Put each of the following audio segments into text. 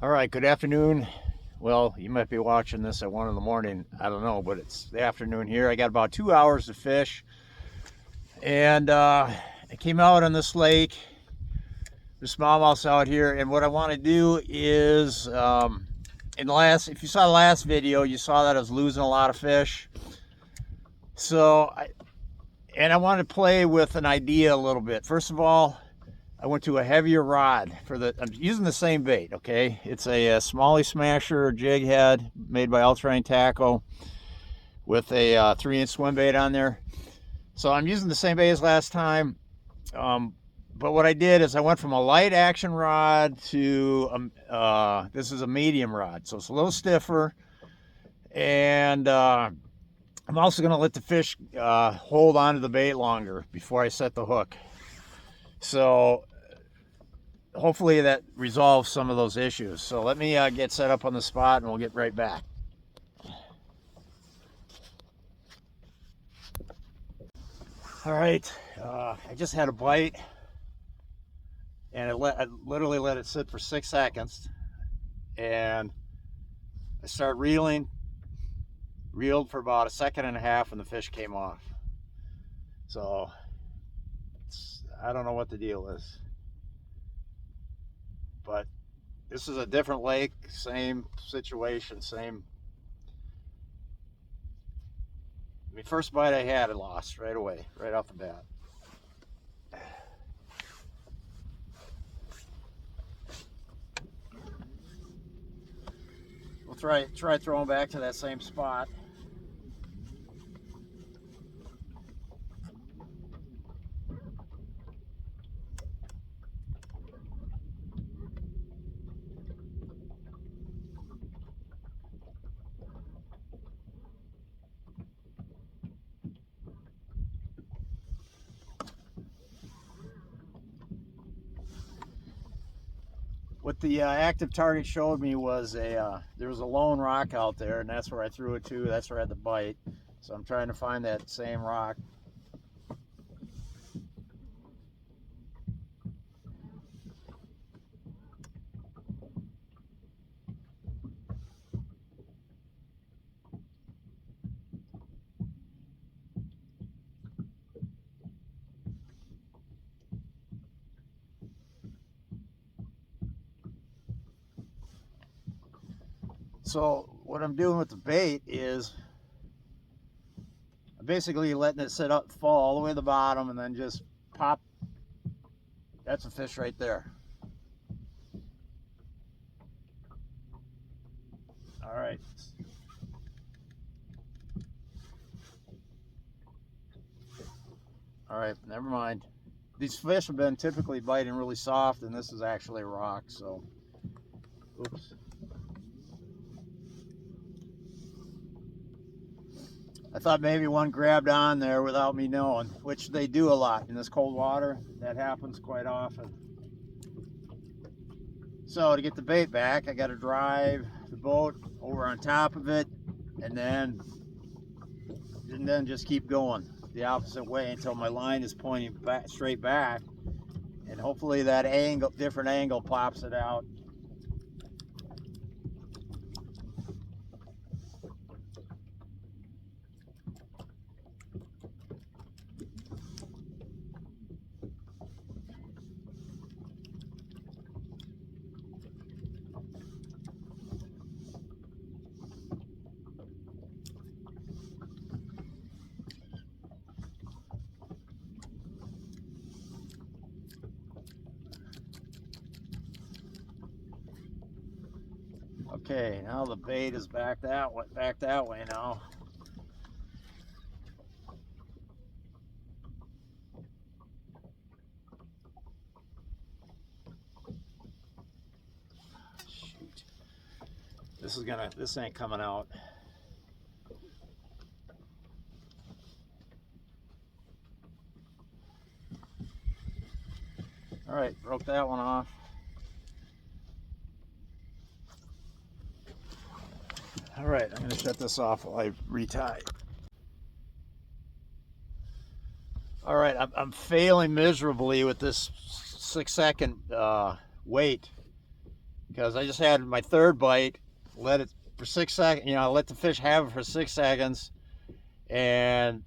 All right, good afternoon. Well, you might be watching this at 1 in the morning. I don't know, but it's the afternoon here. I got about 2 hours to fish. And I came out on this lake. There's smallmouths out here. And what I want to do is, if you saw the last video, you saw that I was losing a lot of fish. I wanted to play with an idea a little bit. First of all, I went to a heavier rod I'm using the same bait, okay? It's a Smallie Smasher jig head made by Ultraline Tackle with a 3-inch swim bait on there. So I'm using the same bait as last time. But what I did is I went from a light action rod to, this is a medium rod. So it's a little stiffer. And I'm also gonna let the fish hold onto the bait longer before I set the hook. So hopefully that resolves some of those issues. So let me get set up on the spot and we'll get right back. All right, I just had a bite and I literally let it sit for 6 seconds, and I start reeled for about 1.5 seconds and the fish came off. So I don't know what the deal is, but this is a different lake, same situation, first bite I had, I lost right away, right off the bat. We'll try throwing back to that same spot. What the active target showed me was there was a lone rock out there, and that's where I threw it to. That's where I had the bite. So I'm trying to find that same rock. So what I'm doing with the bait is I'm basically letting it sit up, fall all the way to the bottom, and then just pop. That's a fish right there. All right. All right, never mind. These fish have been typically biting really soft, and this is actually a rock, so oops. I thought maybe one grabbed on there without me knowing, which they do a lot in this cold water. That happens quite often. So to get the bait back, I got to drive the boat over on top of it, and then just keep going the opposite way until my line is pointing back, straight back, and hopefully that different angle pops it out. Okay, now the bait is back that way now. Shoot. This ain't coming out. All right, broke that one off. All right, I'm going to shut this off while I retie. All right, I'm failing miserably with this 6 second wait, because I just had my third bite, let it for 6 seconds, you know, let the fish have it for 6 seconds, and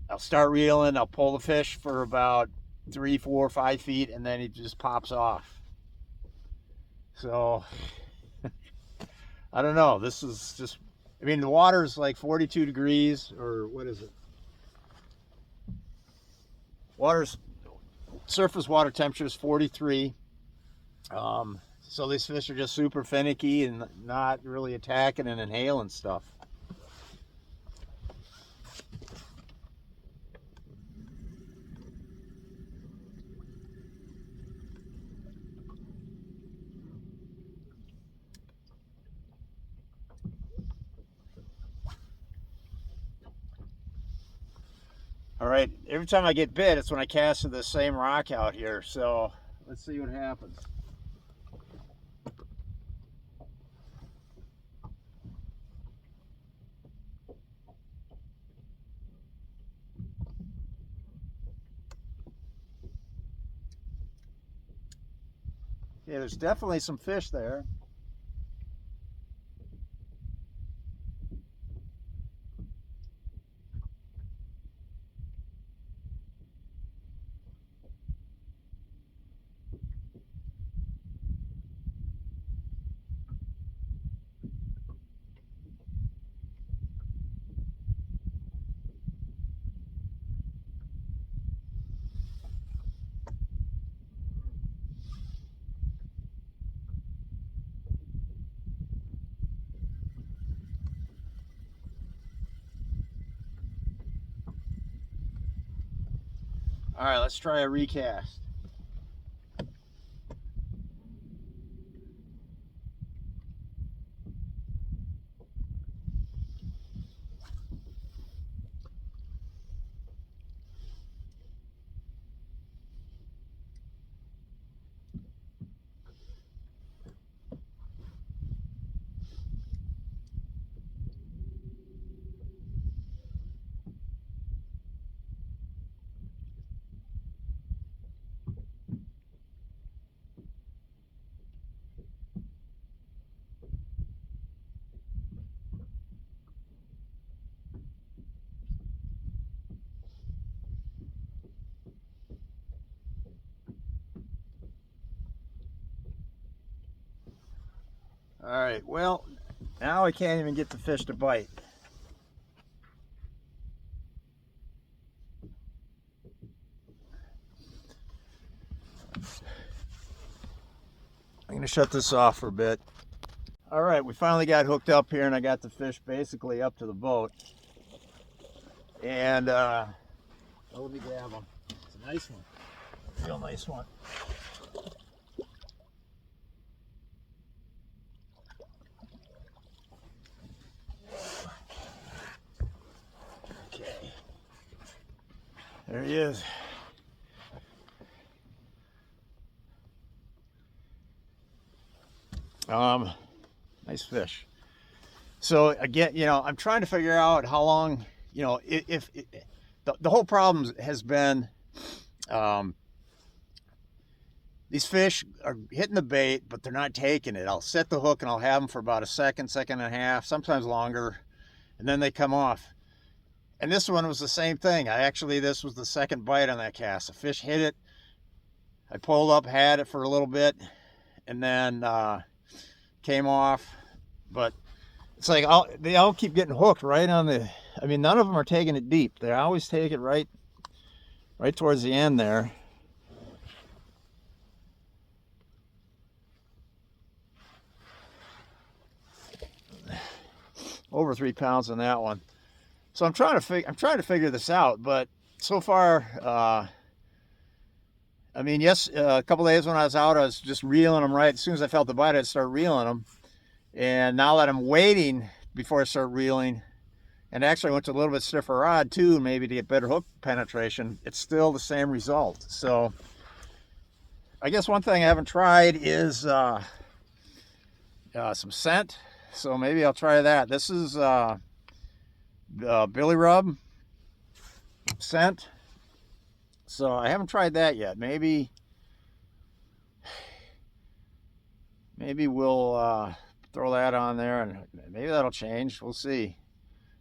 I'll start reeling, I'll pull the fish for about 3, 4, 5 feet, and then he just pops off. So I don't know, this is just, I mean, the water's like 42 degrees, or what is it? Surface water temperature is 43. So these fish are just super finicky and not really attacking and inhaling stuff. All right, every time I get bit, it's when I cast to the same rock out here. So let's see what happens. Yeah, there's definitely some fish there. All right, let's try a recast. All right, well, now I can't even get the fish to bite. I'm gonna shut this off for a bit. All right, we finally got hooked up here and I got the fish basically up to the boat. And let me grab him. It's a nice one, real nice one. Okay, there he is. Nice fish. So again, you know, I'm trying to figure out how long, you know, if the whole problem has been these fish are hitting the bait, but they're not taking it. I'll set the hook and I'll have them for about a second, second and a half, sometimes longer, and then they come off. And this one was the same thing. This was the second bite on that cast. The fish hit it. I pulled up, had it for a little bit, and then came off. But it's like they all keep getting hooked right on the, I mean, none of them are taking it deep. They always take it right towards the end there. Over 3 pounds on that one. So I'm trying to figure this out, but so far, I mean, yes, a couple days when I was out, I was just reeling them right. As soon as I felt the bite, I'd start reeling them. And now that I'm waiting before I start reeling, and actually I went to a little bit stiffer rod too, maybe to get better hook penetration, it's still the same result. So I guess one thing I haven't tried is some scent. So maybe I'll try that. This is Billy Rub scent. So I haven't tried that yet. Maybe Maybe we'll throw that on there, and maybe that'll change. We'll see.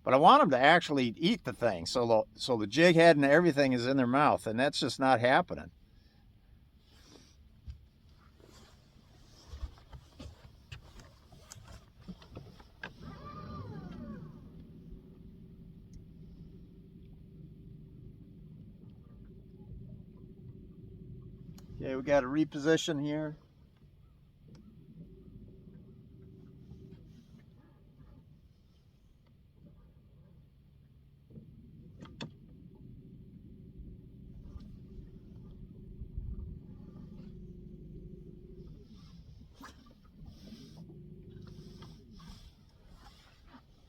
But I want them to actually eat the thing, so the jig head and everything is in their mouth, and that's just not happening. Okay, we got to reposition here.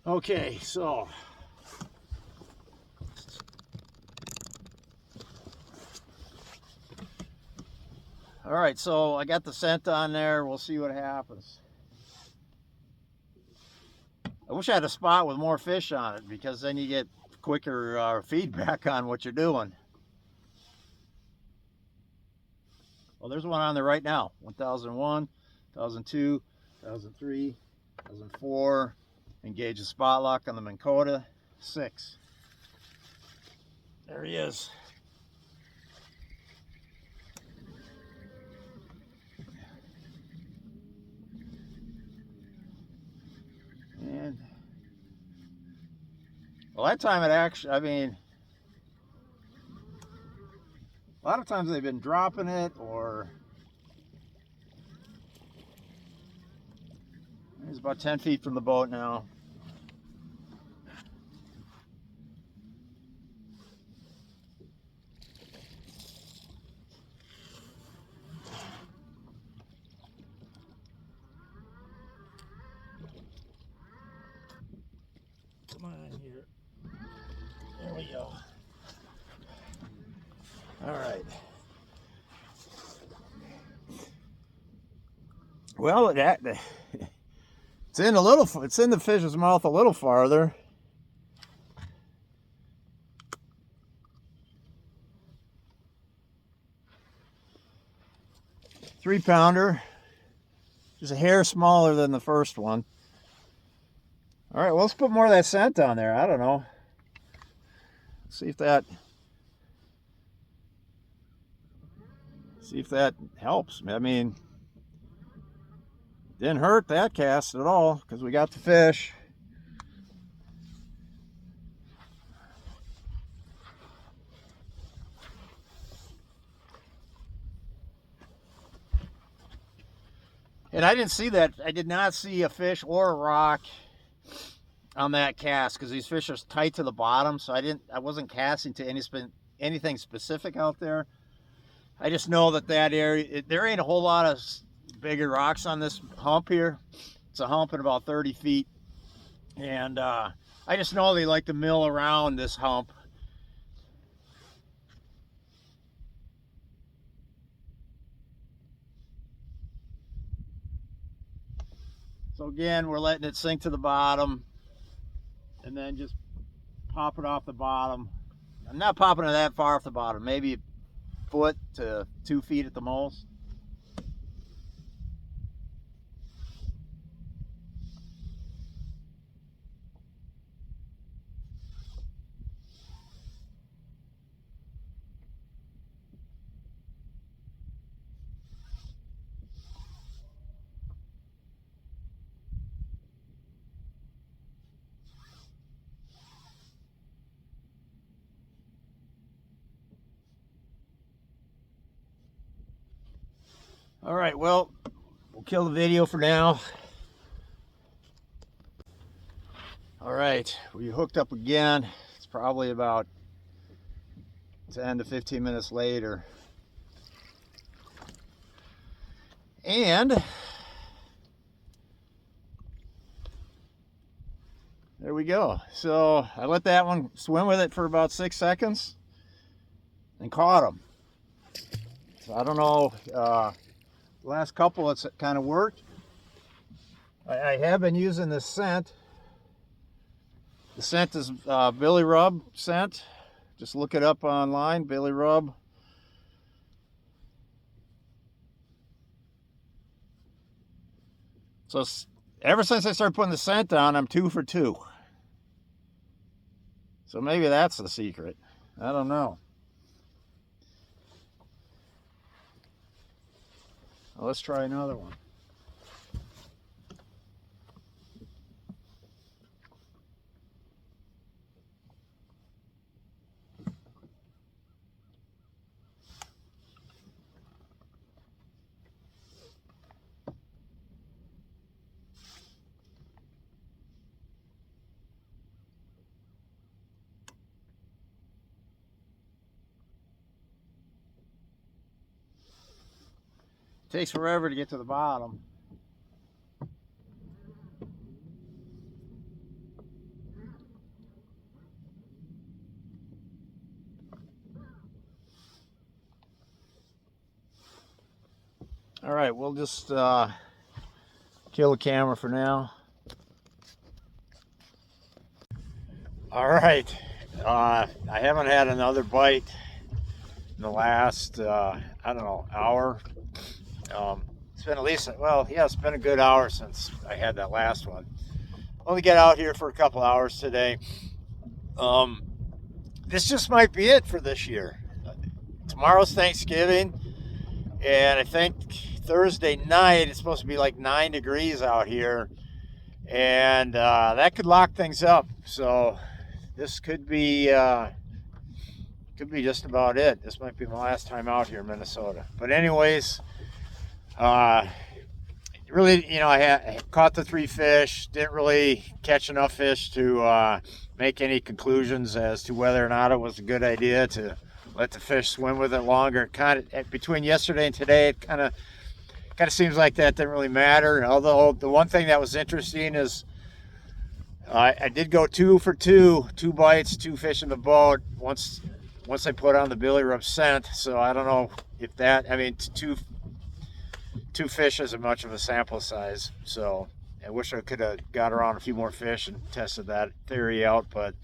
Okay, so all right, so I got the scent on there. We'll see what happens. I wish I had a spot with more fish on it, because then you get quicker feedback on what you're doing. Well, there's one on there right now. 1001, 1002, 1003, 1004. Engage the spot lock on the Minn Kota 6. There he is. And well, that time it actually, I mean, a lot of times they've been dropping it, or he's about 10 feet from the boat now. Come on here. There we go. All right. Well, it's in the fish's mouth a little farther. Three-pounder, just a hair smaller than the first one. All right, well, let's put more of that scent on there. I don't know. See if that helps. I mean, didn't hurt that cast at all, because we got the fish. And I didn't see that. I did not see a fish or a rock on that cast, because these fish are tight to the bottom, so I wasn't casting to anything specific out there. I just know that area, there ain't a whole lot of bigger rocks on this hump here. It's a hump in about 30 feet. And I just know they like to mill around this hump. So again, we're letting it sink to the bottom, and then just pop it off the bottom. I'm not popping it that far off the bottom, maybe a foot to 2 feet at the most. All right, well, we'll kill the video for now. All right, we hooked up again. It's probably about 10 to 15 minutes later. And there we go. So I let that one swim with it for about 6 seconds and caught him. So I don't know, last couple it's kind of worked. I have been using this scent. The scent is Billy Rub scent. Just look it up online, Billy Rub. So ever since I started putting the scent on, I'm 2 for 2. So maybe that's the secret. I don't know. Well, let's try another one. It takes forever to get to the bottom. All right, we'll just kill the camera for now. All right, I haven't had another bite in the last, I don't know, hour. It's been at least, well, yeah, it's been a good hour since I had that last one. Only get out here for a couple hours today. This just might be it for this year. Tomorrow's Thanksgiving, and I think Thursday night it's supposed to be like 9 degrees out here, and that could lock things up. So this could be just about it. This might be my last time out here in Minnesota. But anyways, really, you know, I caught the 3 fish. Didn't really catch enough fish to make any conclusions as to whether or not it was a good idea to let the fish swim with it longer. Kind of between yesterday and today, it kind of seems like that didn't really matter. Although the one thing that was interesting is I did go 2 for 2, 2 bites, 2 fish in the boat once I put on the billy rub scent. So I don't know if that, I mean, two fish isn't much of a sample size. So I wish I could have got around a few more fish and tested that theory out. But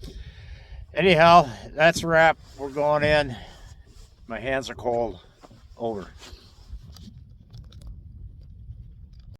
anyhow, that's a wrap. We're going in. My hands are cold. Over.